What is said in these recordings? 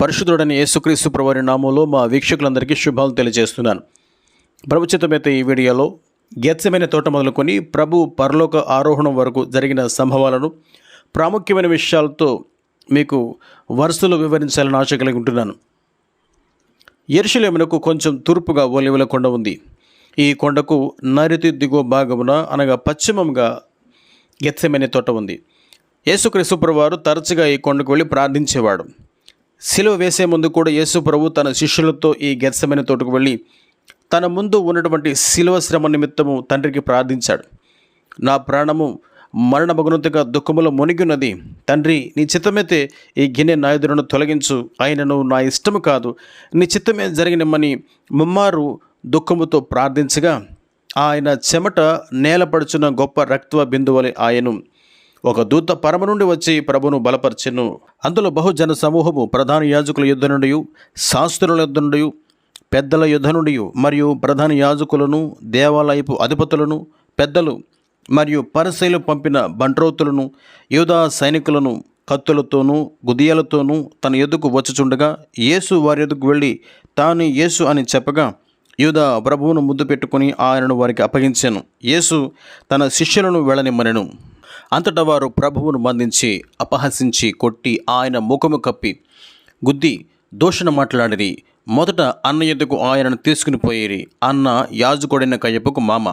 పరిశుద్ధుడైన యేసుక్రీస్తు ప్రభువారి నామములో మా వీక్షకులందరికీ శుభాలు తెలియజేస్తున్నాను. ప్రభుచితమైతే ఈ వీడియోలో గెత్సెమనే తోట మొదలుకొని ప్రభు పరలోక ఆరోహణం వరకు జరిగిన సంభవాలను ప్రాముఖ్యమైన విషయాలతో మీకు వరుసలో వివరించాలని ఆశ కలిగి ఉంటున్నాను. యెరూషలేమునకు కొంచెం తూర్పుగా ఒలీవల కొండ ఉంది. ఈ కొండకు నైరుతి దిగువ భాగమున అనగా పశ్చిమంగా గెత్సెమనే తోట ఉంది. యేసుక్రీస్తు ప్రభువారు తరచుగా ఈ కొండకు వెళ్ళి ప్రార్థించేవాడు. సిలువ వేసే ముందు కూడా యేసు ప్రభు తన శిష్యులతో ఈ గెత్సెమనే తోటకు వెళ్ళి తన ముందు ఉన్నటువంటి సిలువ శ్రమ నిమిత్తము తండ్రికి ప్రార్థించాడు. నా ప్రాణము మరణమగునంతగా దుఃఖములో మునిగినది. తండ్రి, నీ చిత్తమైతే ఈ గిన్నె నా ఎదురును తొలగించు, అయినను నా ఇష్టము కాదు, నీ చిత్తమే జరిగినమని ముమ్మారు దుఃఖముతో ప్రార్థించగా ఆయన చెమట నేలపడుచున్న గొప్ప రక్త బిందువలే ఆయను. ఒక దూత పరమ నుండి వచ్చి ప్రభును బలపరచెను. అందులో బహుజన సమూహము ప్రధాన యాజకుల యుద్ధ నుండి, శాస్త్రుల యుద్ధ నుండి, పెద్దల యుద్ధ నుండి మరియు ప్రధాన యాజకులను, దేవాలయపు అధిపతులను, పెద్దలు మరియు పరిసయ్యులు పంపిన బంట్రోతులను, యూదా సైనికులను కత్తులతోనూ గుదియలతోనూ తన ఎద్దుకు వచ్చుచుండగా యేసు వారి ఎద్దుకు వెళ్ళి తాను యేసు అని చెప్పగా యూదా ప్రభువును ముద్దు పెట్టుకుని ఆయనను వారికి అప్పగించాను. యేసు తన శిష్యులను వెళ్ళనిమ్మనెను. అంతటా వారు ప్రభువును బంధించి అపహసించి కొట్టి ఆయన ముఖము కప్పి గుద్ది దూషణ మాట్లాడిరి. మొదట అన్న ఎద్దుకు ఆయనను తీసుకుని పోయిరి. అన్న యాజకుడైన కయపకు మామ.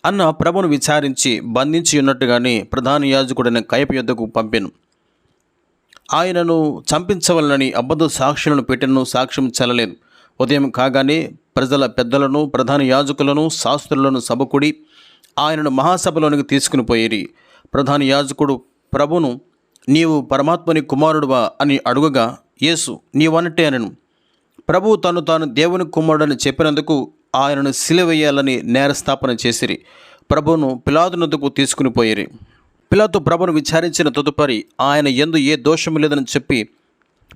అన్న ప్రభువును విచారించి బంధించి ఉన్నట్టుగానే ప్రధాన యాజకుడైన కయప యొద్దకు పంపెను. ఆయనను చంపించవలనని అబద్ధ సాక్షులను పెట్టెను. సాక్ష్యం చెల్లలేదు. ఉదయం కాగానే ప్రజల పెద్దలను, ప్రధాన యాజకులను, శాస్త్రులను సభకుడి ఆయనను మహాసభలోనికి తీసుకుని పోయిరి. ప్రధాన యాజకుడు ప్రభును, నీవు పరమాత్మని కుమారుడువా అని అడుగగా యేసు నీవనట్టే అనెను. ప్రభువు తాను దేవుని కుమారుడని చెప్పినందుకు ఆయనను సిలువేయాలని నేరస్థాపన చేసిరి. ప్రభువును పిలాతు నొద్దకు తీసుకుని పోయిరి. పిలాతు ప్రభును విచారించిన తదుపరి ఆయన యందు ఏ దోషము లేదని చెప్పి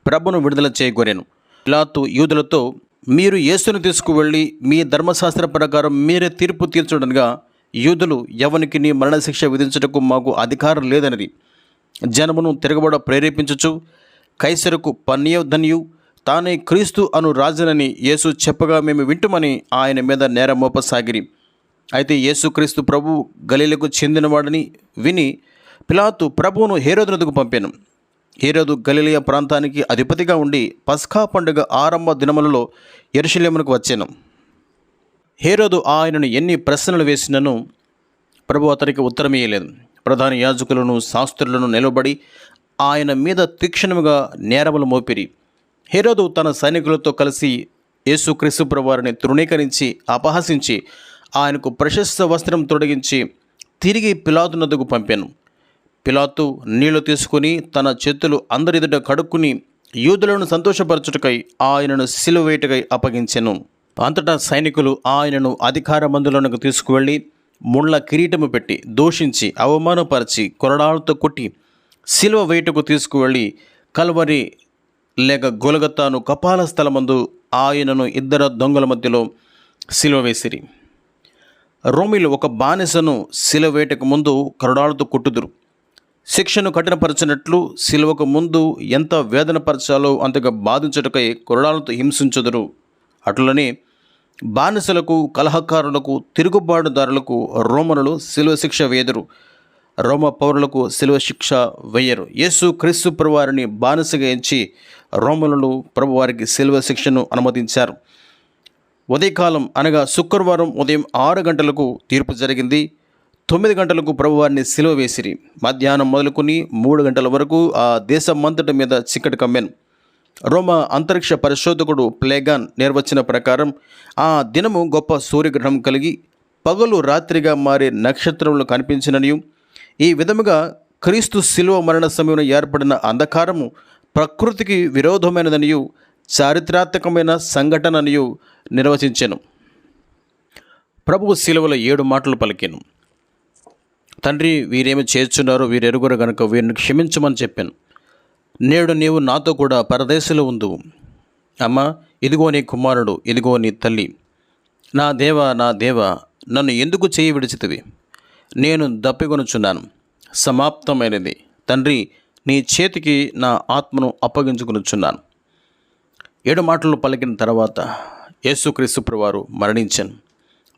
ప్రభును విడుదల చేయగోరెను. పిలాతు యూదులతో, మీరు యేసును తీసుకువెళ్ళి మీ ధర్మశాస్త్ర ప్రకారం మీరే తీర్పు తీర్చుడనగా యూదులు ఎవనికి నీ మరణశిక్ష విధించుటకు మాకు అధికారం లేదనిది. జనమును తిరగబడ ప్రేరేపించుచు కైసరుకు పన్యధన్యు తానే క్రీస్తు అను రాజునని యేసు చెప్పగా మేము వింటుమని ఆయన మీద నేరం మోపసాగిరి. అయితే యేసుక్రీస్తు ప్రభు గలీలకు చెందినవాడని విని పిలాతు ప్రభువును హేరోదు నొద్దకు పంపాను. హేరోదు గలిలయ ప్రాంతానికి అధిపతిగా ఉండి పస్కా పండుగ ఆరంభ దినములలో యెరూషలేమునకు వచ్చాను. హేరోదు ఆయనను ఎన్ని ప్రశ్నలు వేసినను ప్రభు అతనికి ఉత్తరమేయలేదు. ప్రధాన యాజకులను, శాస్త్రులను నిలబడి ఆయన మీద తీక్షణముగా నేరములు మోపిరి. హేరోదు తన సైనికులతో కలిసి యేసుక్రీస్తు ప్రభువారిని తృణీకరించి అపహసించి ఆయనకు ప్రశస్త వస్త్రం తొడిగించి తిరిగి పిలాతు నొద్దకు పంపాను. పిలాతు నీళ్లు తీసుకుని తన చేతులు అందరి ఎదుట కడుక్కుని యూదులను సంతోషపరచుటకై ఆయనను సిలువ వేయుటకై అప్పగించెను. అంతటా సైనికులు ఆయనను అధికార మందులకు తీసుకువెళ్ళి ముళ్ళ కిరీటము పెట్టి దూషించి అవమానపరిచి కొరడాలతో కొట్టి సిలువ వేయుటకు తీసుకువెళ్ళి కల్వరి లేక గొలగతాను కపాల స్థలమందు ఆయనను ఇద్దరు దొంగల మధ్యలో సిలువ వేసిరి. రోమీలు ఒక బానిసను సిలువ వేయటకు ముందు కొరడాలతో కొట్టుదురు. శిక్షను కఠినపరచినట్లు సిలువకు ముందు ఎంత వేదనపరచాలో అంతగా బాధించుటకై కొరడాలతో హింసించుదురు. అట్లనే బానిసలకు, కలహకారులకు, తిరుగుబాటుదారులకు రోమనులు శిలువ శిక్ష వేయదురు. రోమ పౌరులకు శిలువ శిక్ష వేయరు. యేసు క్రీస్తు ప్రభువారిని బానిసగా ఎంచి రోమనులు ప్రభువారికి శిలువ శిక్షను అనుమతించారు. ఉదయకాలం అనగా శుక్రవారం ఉదయం 6 గంటలకు తీర్పు జరిగింది. 9 గంటలకు ప్రభువారిని శిలువ వేసిరి. మధ్యాహ్నం మొదలుకొని 3 గంటల వరకు ఆ దేశమంతటి మీద చీకటి కమ్మెను. రోమా అంతరిక్ష పరిశోధకుడు ప్లేగాన్ నిర్వచన ప్రకారం ఆ దినము గొప్ప సూర్యగ్రహణం కలిగి పగలు రాత్రిగా మారే నక్షత్రములు కనిపించిననియు, ఈ విధముగా క్రీస్తు శిలువ మరణ సమయంలో ఏర్పడిన అంధకారము ప్రకృతికి విరోధమైనదనియు చారిత్రాత్మకమైన సంఘటననియు నిర్వచించెను. ప్రభువు శిలువలో 7 మాటలు పలికెను. తండ్రి, వీరేమి చేర్చున్నారో వీరెరుగురు గనుక వీరిని క్షమించమని చెప్పాను. నేడు నీవు నాతో కూడా పరదేశంలో ఉందువు. అమ్మా, ఇదిగో నీ కుమారుడు, ఇదిగో నీ తల్లి. నా దేవా, నా దేవా, నన్ను ఎందుకు చేయి విడిచితివి? నేను దప్పికొనుచున్నాను, సమాప్తమైనది. తండ్రి, నీ చేతికి నా ఆత్మను అప్పగించుకొనుచున్నాను. 7 మాటలు పలికిన తర్వాత యేసుక్రీస్తు ప్రభువారు మరణించాను.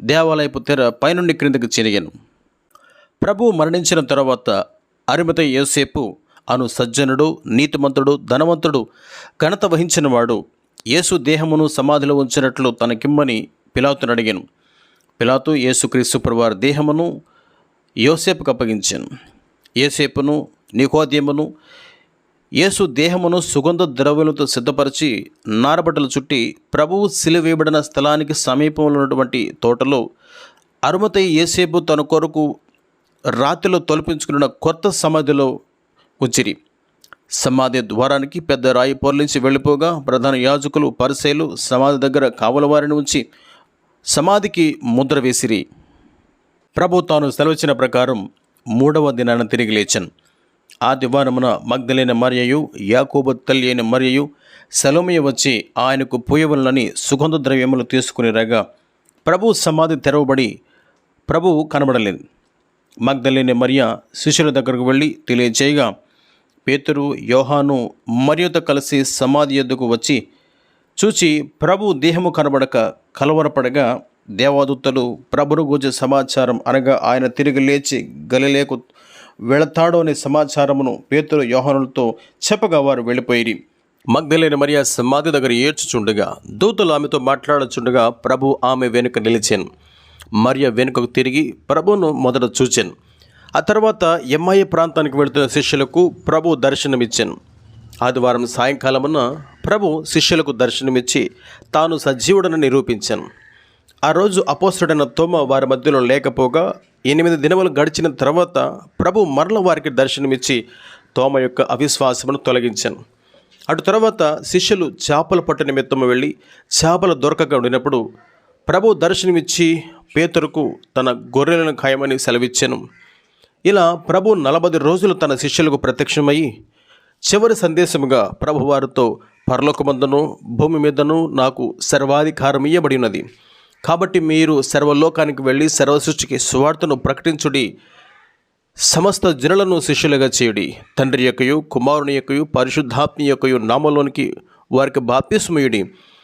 దేవాలయపు తెర పైనుండి క్రిందకి చెరిగాను. ప్రభువు మరణించిన తర్వాత అరిమతయి యోసేపు అను సజ్జనుడు, నీతిమంతుడు, ధనవంతుడు, ఘనత వహించిన వాడు యేసు దేహమును సమాధిలో ఉంచినట్లు తనకిమ్మని పిలాతును అడిగాను. పిలాతు యేసుక్రీస్తు ప్రభువారి దేహమును యోసేపుకు అప్పగించాను. యోసేపును నికోదేమును యేసు దేహమును సుగంధ ద్రవ్యములతో సిద్ధపరిచి నారబట్టలు చుట్టి ప్రభువు సిలువేయబడిన స్థలానికి సమీపంలో ఉన్నటువంటి తోటలో అరిమతయి యోసేపు తన కొరకు రాతిలో తొలిపించుకున్న కొత్త సమాధిలో ఉంచిరి. సమాధి ద్వారానికి పెద్ద రాయి పొర్లించి వెళ్ళిపోగా ప్రధాన యాజకులు, పరిసయ్యులు సమాధి దగ్గర కావలవారిని ఉంచి సమాధికి ముద్ర వేసిరి. ప్రభు తాను సెలవిచ్చిన ప్రకారం 3వ దినాన తిరిగి లేచాను. ఆ దివారమున మగ్దలేన మరియయు, యాకోబు తల్లి అయిన మరియయు, సలోమియ వచ్చి ఆయనకు పూయవలనని సుగంధ ద్రవ్యములు తీసుకుని రాగా ప్రభు సమాధి తెరవబడి ప్రభువు కనబడలేదు. మగ్దలేన మరియ శిష్యుల దగ్గరకు వెళ్ళి తెలియచేయగా పేతురు, యోహాను మరియుతో కలిసి సమాధి యొద్దకు వచ్చి చూచి ప్రభు దేహము కనబడక కలవరపడగా దేవదూతలు ప్రభును గూర్చిన సమాచారం అనగా ఆయన తిరిగి లేచి గలిలేకు వెళతాడు అనే సమాచారమును పేతురు, యోహానులతో చెప్పగా వారు వెళ్ళిపోయిరి. మగ్దలేన మరియ సమాధి దగ్గర ఏడ్చుచుండగా దూతలు ఆమెతో మాట్లాడుచుండగా ప్రభు ఆమె వెనుక నిలిచాను. మరియ వెనుకకు తిరిగి ప్రభువును మొదట చూచాను. ఆ తర్వాత ఎమ్మాయి ప్రాంతానికి వెళుతున్న శిష్యులకు ప్రభు దర్శనమిచ్చాను. ఆదివారం సాయంకాలమున ప్రభు శిష్యులకు దర్శనమిచ్చి తాను సజీవుడని నిరూపించాను. ఆ రోజు అపోస్తలుడైన తోమ వారి మధ్యలో లేకపోగా 8 దినములు గడిచిన తర్వాత ప్రభు మరల వారికి దర్శనమిచ్చి తోమ యొక్క అవిశ్వాసమును తొలగించాను. అటు తర్వాత శిష్యులు చేపల పట్టు నిమిత్తము వెళ్ళి చేపలు దొరకక ఉండినప్పుడు ప్రభు దర్శనమిచ్చి పేతురుకు తన గొర్రెలను ఖాయమని సెలవిచ్చాను. ఇలా ప్రభు 40 రోజులు తన శిష్యులకు ప్రత్యక్షమయ్యి చివరి సందేశముగా ప్రభువారితో పరలోకమందును భూమి మీదను నాకు సర్వాధికారం ఇయ్యబడి ఉన్నది. కాబట్టి మీరు సర్వలోకానికి వెళ్ళి సర్వసృష్టికి సువార్తను ప్రకటించుడి, సమస్త జనులను శిష్యులుగా చేయుడి, తండ్రి యొక్కయు కుమారుని యొక్కయు పరిశుద్ధాత్మ యొక్కయు నామలోనికి వారికి బాప్తిస్మయుడి.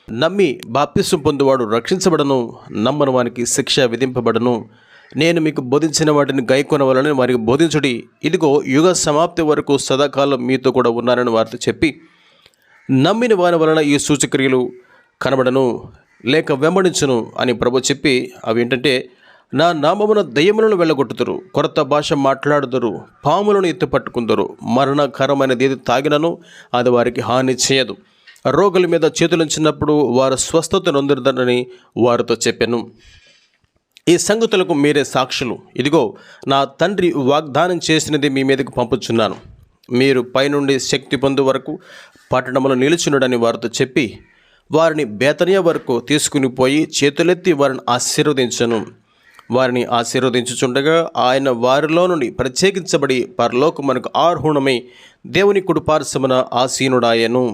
నమ్మి బాప్తిస్మ పొందువాడు రక్షించబడను, నమ్మని వానికి శిక్ష విధింపబడను. నేను మీకు బోధించిన వాటిని గైకొనవలని వారికి బోధించుడి. ఇదిగో యుగ సమాప్తి వరకు సదాకాలం మీతో కూడా ఉన్నారని వారితో చెప్పి నమ్మిన వారి వలన ఈ సూచక్రియలు కనబడను లేక వెంబడించును అని ప్రభు చెప్పి అవి ఏంటంటే, నా నామమున దయ్యములను వెళ్ళగొట్టుదురు, కొత్త భాష మాట్లాడుదురు, పాములను ఎత్తి పట్టుకుందరు, మరణకరమైనది ఏది తాగినను అది వారికి హాని చేయదు, రోగుల మీద చేతులుంచినప్పుడు వారు స్వస్థత నొందుదరని వారితో చెప్పాను. ఈ సంగతులకు మీరే సాక్షులు. ఇదిగో నా తండ్రి వాగ్దానం చేసినది మీ మీదకు పంపుచున్నాను. మీరు పైనుండి శక్తి పొందు వరకు పట్టణంలో నిలుచునుడని వారితో చెప్పి వారిని బేతనియా వరకు తీసుకుని పోయి చేతులెత్తి వారిని ఆశీర్వదించను. వారిని ఆశీర్వదించుచుండగా ఆయన వారిలో నుండి ప్రత్యేకించబడి పరలోకమునకు ఆరోహణమై దేవుని కుడి పార్శ్వమున ఆసీనుడాయెను.